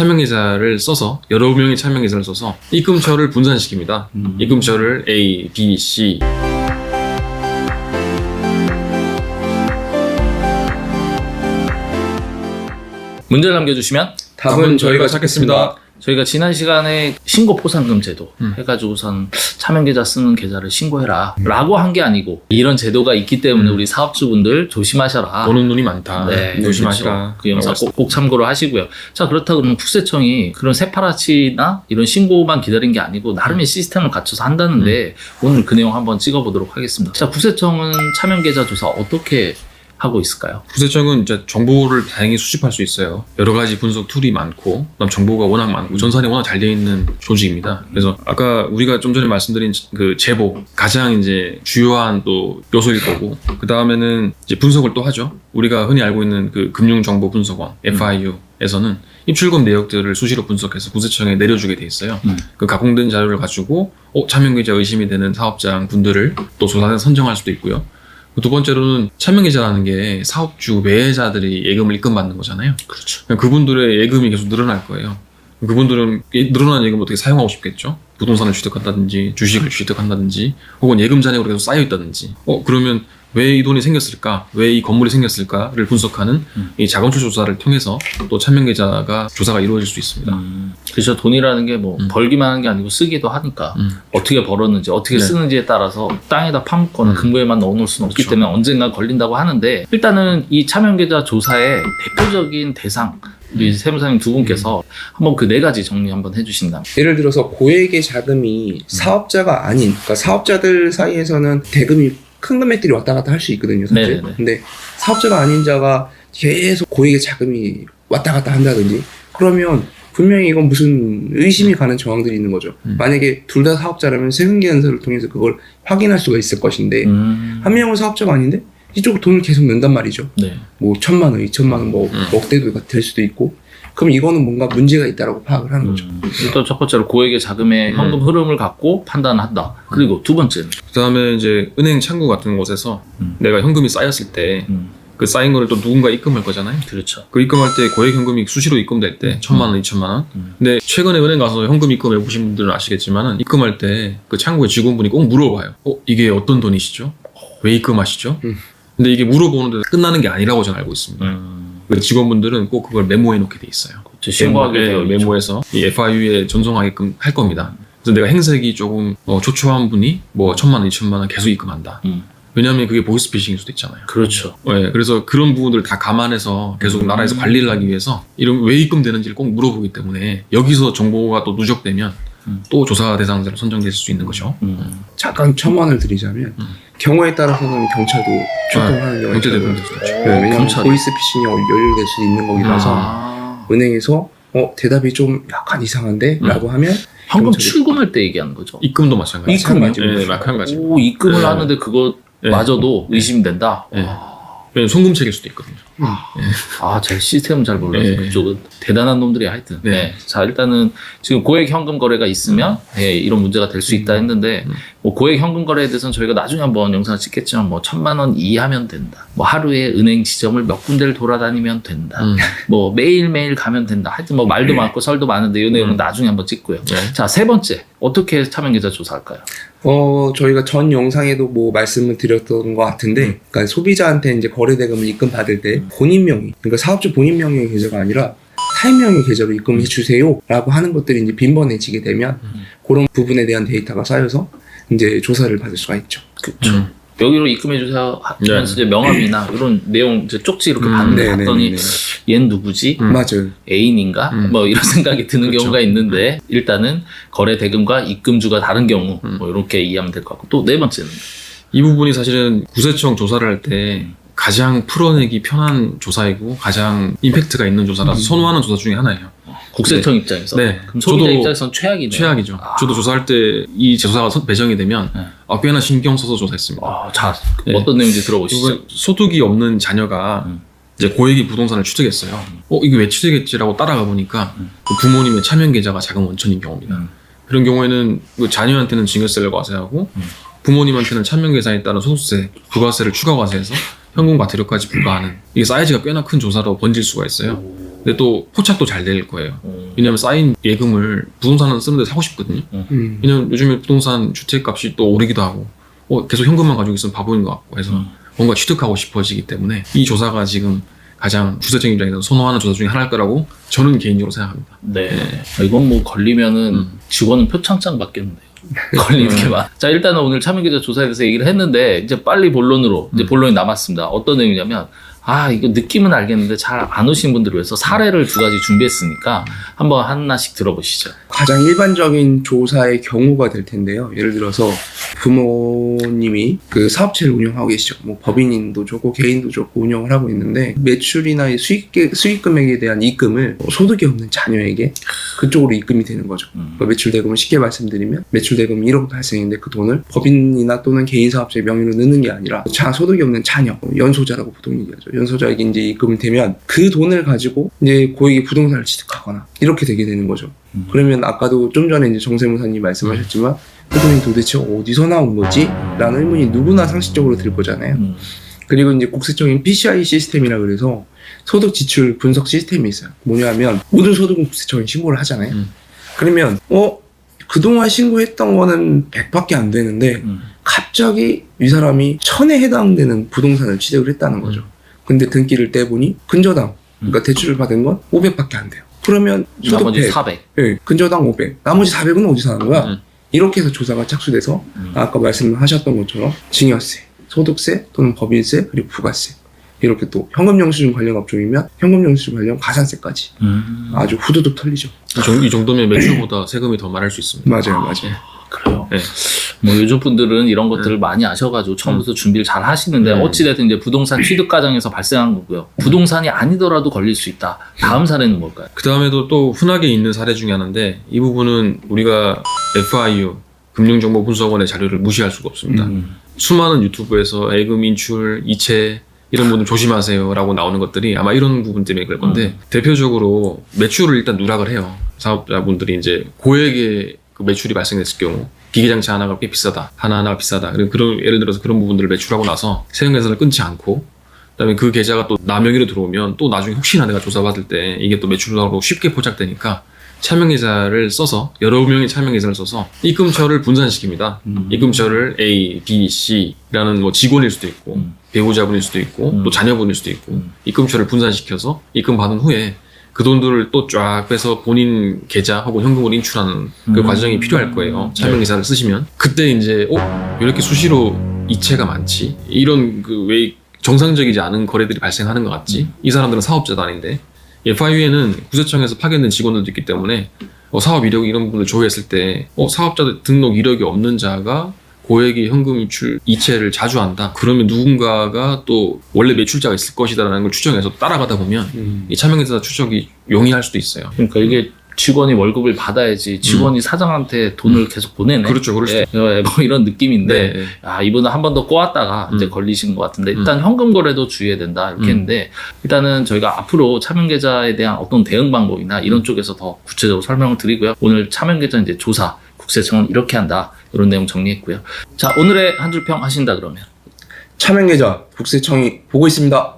차명계좌를 써서 여러 명의 차명계좌를 써서 입금처를 분산시킵니다. 입금처를 A, B, C. 문제를 남겨주시면 답은 저희가 찾겠습니다. 저희가 지난 시간에 신고 포상금 제도 해가지고선 차명계좌 쓰는 계좌를 신고해라 라고 한 게 아니고 이런 제도가 있기 때문에 우리 사업주분들 조심하셔라. 보는 눈이 많다. 네, 조심하시라. 그렇죠. 그 영상 꼭 참고로 하시고요. 자, 그렇다 그러면 국세청이 그런 세파라치나 이런 신고만 기다린 게 아니고 나름의 시스템을 갖춰서 한다는데 오늘 그 내용 한번 찍어보도록 하겠습니다. 자, 국세청은 차명계좌 조사 어떻게 하고 있을까요? 국세청은 이제 정보를 다양히 수집할 수 있어요. 여러 가지 분석 툴이 많고, 그다음 정보가 워낙 많고, 전산이 워낙 잘 되어 있는 조직입니다. 그래서 아까 우리가 좀 전에 말씀드린 그 제보, 가장 이제 주요한 또 요소일 거고, 그 다음에는 이제 분석을 또 하죠. 우리가 흔히 알고 있는 그 금융정보분석원, FIU에서는 입출금 내역들을 수시로 분석해서 국세청에 내려주게 돼 있어요. 그 가공된 자료를 가지고, 차명계좌 의심이 되는 사업장 분들을 또 조사에 선정할 수도 있고요. 두 번째로는 차명계좌라는 게 사업주 매매자들이 예금을 입금받는 거잖아요. 그렇죠. 그분들의 예금이 계속 늘어날 거예요. 그분들은 늘어난 예금을 어떻게 사용하고 싶겠죠? 부동산을 취득한다든지 주식을 취득한다든지 혹은 예금 잔액으로 계속 쌓여 있다든지 그러면 왜 이 돈이 생겼을까? 왜 이 건물이 생겼을까를 분석하는 이 자금출 조사를 통해서 또 차명계좌가 조사가 이루어질 수 있습니다. 그렇죠. 돈이라는 게 뭐 벌기만 하는 게 아니고 쓰기도 하니까 어떻게 벌었는지 어떻게 쓰는지에 따라서 땅에다 파묻거나 금고에만 넣어놓을 수는 없기 때문에 언젠가 걸린다고 하는데 일단은 이 차명계좌 조사의 대표적인 대상 우리 세무사님 두 분께서 한번 그 네 가지 정리 한번 해주신다면. 예를 들어서 고액의 자금이 사업자가 아닌, 그러니까 사업자들 사이에서는 대금이 큰 금액들이 왔다 갔다 할 수 있거든요, 사실. 네네네. 근데 사업자가 아닌 자가 계속 고액의 자금이 왔다 갔다 한다든지 그러면 분명히 이건 무슨 의심이 가는 정황들이 있는 거죠. 만약에 둘 다 사업자라면 세금계산서를 통해서 그걸 확인할 수가 있을 것인데 한 명은 사업자가 아닌데 이쪽으로 돈을 계속 넣는단 말이죠. 네. 뭐 1,000만 원, 2,000만 원, 뭐 억대도 될 수도 있고. 그럼 이거는 뭔가 문제가 있다라고 파악을 하는 거죠. 일단 첫 번째로 고액의 자금의 현금 흐름을 갖고 판단을 한다. 그리고 두 번째는 그 다음에 이제 은행 창구 같은 곳에서 내가 현금이 쌓였을 때 그 쌓인 거를 또 누군가 입금할 거잖아요. 그렇죠. 그 입금할 때 고액 현금이 수시로 입금될 때 1,000만 원, 2,000만 원. 근데 최근에 은행 가서 현금 입금해 보신 분들은 아시겠지만은 입금할 때 그 창구의 직원분이 꼭 물어봐요. 이게 어떤 돈이시죠? 왜 입금하시죠? 근데 이게 물어보는데 끝나는 게 아니라고 저는 알고 있습니다. 그 직원분들은 꼭 그걸 메모해 놓게 돼 있어요. 신고하게 되어 있죠. 메모해서 이 FIU에 전송하게끔 할 겁니다. 그래서 내가 행색이 조금 초췌한 분이 뭐 1,000만 원, 2,000만 원 계속 입금한다. 왜냐하면 그게 보이스피싱일 수도 있잖아요. 그렇죠. 네, 그래서 그런 부분들을 다 감안해서 계속 나라에서 관리를 하기 위해서 이런 왜 입금되는지를 꼭 물어보기 때문에 여기서 정보가 또 누적되면 또 조사 대상자로 선정될 수 있는 거죠. 잠깐 첨언을 드리자면 경우에 따라서는 경찰도 출동하는 경우가 있거든요. 왜냐하면 보이스피싱이 연결될 수 있는 거기라서 은행에서 대답이 좀 약간 이상한데? 라고 하면 현금 경찰이- 출금할 때 얘기하는 거죠. 입금도 마찬가지. 입금이요? 네, 마찬가지. 오, 입금을 네. 하는데 그거마저도 의심된다. 네. 왜냐면 송금책일 수도 있거든요. 제가 시스템은 잘 몰라서 네. 그쪽은 대단한 놈들이 하여튼. 네. 네. 자, 일단은 지금 고액 현금 거래가 있으면 이런 문제가 될 수 있다 했는데 뭐 고액 현금 거래에 대해서는 저희가 나중에 한번 영상을 찍겠지만 뭐 1,000만 원 이하면 된다. 뭐 하루에 은행 지점을 몇 군데를 돌아다니면 된다. 뭐 매일매일 가면 된다. 하여튼 뭐 말도 많고 설도 많은데 이 내용은 나중에 한번 찍고요. 네. 자, 세 번째. 어떻게 차명계좌 조사할까요? 저희가 전 영상에도 뭐 말씀을 드렸던 것 같은데, 그러니까 소비자한테 이제 거래대금을 입금받을 때 본인 명의, 그러니까 사업주 본인 명의의 계좌가 아니라 타인 명의 계좌로 입금해 주세요라고 하는 것들이 이제 빈번해지게 되면 그런 부분에 대한 데이터가 쌓여서 이제 조사를 받을 수가 있죠. 그렇죠. 여기로 입금해 주세요 하면서 이제 명함이나 이런 내용 이제 쪽지 이렇게 받는데 봤더니 얘는 누구지? 맞아요. 애인인가? 뭐 이런 생각이 드는 경우가 있는데 일단은 거래 대금과 입금주가 다른 경우 뭐 이렇게 이해하면 될 것 같고 또 네 번째는 이 부분이 사실은 국세청 조사를 할 때 가장 풀어내기 편한 조사이고 가장 임팩트가 있는 조사라서 선호하는 조사 중에 하나예요. 국세청 입장에서 네. 그럼 소비자 저도 입장에서는 최악이네요. 최악이죠. 저도 조사할 때 이 조사가 배정이 되면 꽤나 신경 써서 조사했습니다. 자, 네. 어떤 내용인지 들어보시죠. 그리고 소득이 없는 자녀가 이제 고액의 부동산을 취득했어요. 이게 왜 취득했지라고 따라가 보니까 부모님의 차명 계좌가 자금 원천인 경우입니다. 이런 경우에는 그 자녀한테는 증여세를 과세하고 부모님한테는 차명 계좌에 따른 소득세, 부가세를 추가 과세해서 현금과 대료까지 부과하는 이게 사이즈가 꽤나 큰 조사로 번질 수가 있어요. 근데 또 포착도 잘 될 거예요. 왜냐면 쌓인 예금을 부동산은 쓰는데 사고 싶거든요. 왜냐면 요즘에 부동산 주택값이 또 오르기도 하고 계속 현금만 가지고 있으면 바보인 것 같고 해서 뭔가 취득하고 싶어지기 때문에 이 조사가 지금 가장 주세청 입장에서 선호하는 조사 중에 하나일 거라고 저는 개인적으로 생각합니다. 네. 이건 뭐 걸리면은 직원은 표창장 받겠는데요. 걸리는 게 많아. 자, 일단은 오늘 참여기자 조사에 대해서 얘기를 했는데 이제 빨리 본론으로 이제 본론이 남았습니다. 어떤 내용이냐면 이거 느낌은 알겠는데 잘 안 오신 분들을 위해서 사례를 두 가지 준비했으니까 한번 하나씩 들어보시죠. 가장 일반적인 조사의 경우가 될 텐데요. 예를 들어서 부모님이 그 사업체를 운영하고 계시죠. 뭐 법인도 좋고 개인도 좋고 운영을 하고 있는데 매출이나 수익 금액에 대한 입금을 소득이 없는 자녀에게 그쪽으로 입금이 되는 거죠. 매출 대금을 쉽게 말씀드리면 매출 대금 1억 발생인데 그 돈을 법인이나 또는 개인 사업자의 명의로 넣는 게 아니라 소득이 없는 자녀, 연소자라고 보통 얘기하죠. 연소자에게 이제 입금이 되면 그 돈을 가지고 이제 고액의 부동산을 취득하거나 이렇게 되게 되는 거죠. 그러면 아까도 좀 전에 이제 정세무사님 말씀하셨지만 그 돈이 도대체 어디서 나온 거지? 라는 의문이 누구나 상식적으로 들 거잖아요. 그리고 이제 국세청인 PCI 시스템이라 그래서 소득 지출 분석 시스템이 있어요. 뭐냐면 모든 소득은 국세청에 신고를 하잖아요. 그러면 그동안 신고했던 거는 100밖에 안 되는데 갑자기 이 사람이 1000에 해당되는 부동산을 취득을 했다는 거죠. 근데 등기를 떼보니 근저당 그러니까 대출을 받은 건 500밖에 안 돼요. 그러면 소득 나머지 100, 400. 네, 근저당 500 나머지 400은 어디서 나는 거야? 이렇게 해서 조사가 착수돼서 아까 말씀하셨던 것처럼 증여세, 소득세 또는 법인세 그리고 부가세 이렇게 또 현금영수증 관련 업종이면 현금영수증 관련 가산세까지 아주 후두둑 털리죠. 이 정도면 매출보다 세금이 더 많을 수 있습니다. 맞아요. 그래요. 네. 뭐 요즘 분들은 이런 것들을 많이 아셔가지고 처음부터 준비를 잘 하시는데 어찌됐든 이제 부동산 취득 과정에서 발생한 거고요. 부동산이 아니더라도 걸릴 수 있다. 다음 사례는 뭘까요? 그 다음에도 또 흔하게 있는 사례 중에 하나인데 이 부분은 우리가 FIU 금융정보분석원의 자료를 무시할 수가 없습니다. 수많은 유튜브에서 예금 인출, 이체 이런 분들 조심하세요라고 나오는 것들이 아마 이런 부분 때문에 그럴 건데 대표적으로 매출을 일단 누락을 해요. 사업자분들이 이제 고액의 그 매출이 발생했을 경우 기계장치 하나가 꽤 비싸다, 하나하나가 비싸다. 그런 예를 들어서 그런 부분들을 매출하고 나서 세금계산을 끊지 않고 그다음에 그 계좌가 또 남명의로 들어오면 또 나중에 혹시나 내가 조사받을 때 이게 또 매출로 쉽게 포착되니까 차명계좌를 써서 여러 명의 차명계좌를 써서 입금처를 분산시킵니다. 입금처를 A, B, C라는 뭐 직원일 수도 있고 배우자분일 수도 있고 또 자녀분일 수도 있고 입금처를 분산시켜서 입금 받은 후에 그 돈들을 또 쫙 빼서 본인 계좌 혹은 현금으로 인출하는 그 과정이 필요할 거예요. 차명계좌를 쓰시면 그때 이제 왜 이렇게 수시로 이체가 많지? 이런 그 왜 정상적이지 않은 거래들이 발생하는 것 같지? 이 사람들은 사업자도 아닌데 FIU에는 구세청에서 파견된 직원들도 있기 때문에 사업 이력 이런 부분을 조회했을 때 사업자 등록 이력이 없는 자가 고액의 현금 인출 이체를 자주 한다. 그러면 누군가가 또 원래 매출자가 있을 것이다라는 걸 추정해서 따라가다 보면 이 차명계좌 추적이 용이할 수도 있어요. 그러니까 이게 직원이 월급을 받아야지 직원이 사장한테 돈을 계속 보내네. 그렇죠, 그렇죠. 뭐 이런 느낌인데, 네. 이분은 한 번 더 꼬았다가 이제 걸리신 것 같은데, 일단 현금 거래도 주의해야 된다 이렇게 했는데, 일단은 저희가 앞으로 차명계좌에 대한 어떤 대응 방법이나 이런 쪽에서 더 구체적으로 설명을 드리고요. 오늘 차명계좌 이제 조사 국세청은 이렇게 한다 이런 내용 정리했고요. 자, 오늘의 한 줄 평 하신다 그러면 차명계좌 국세청이 보고 있습니다.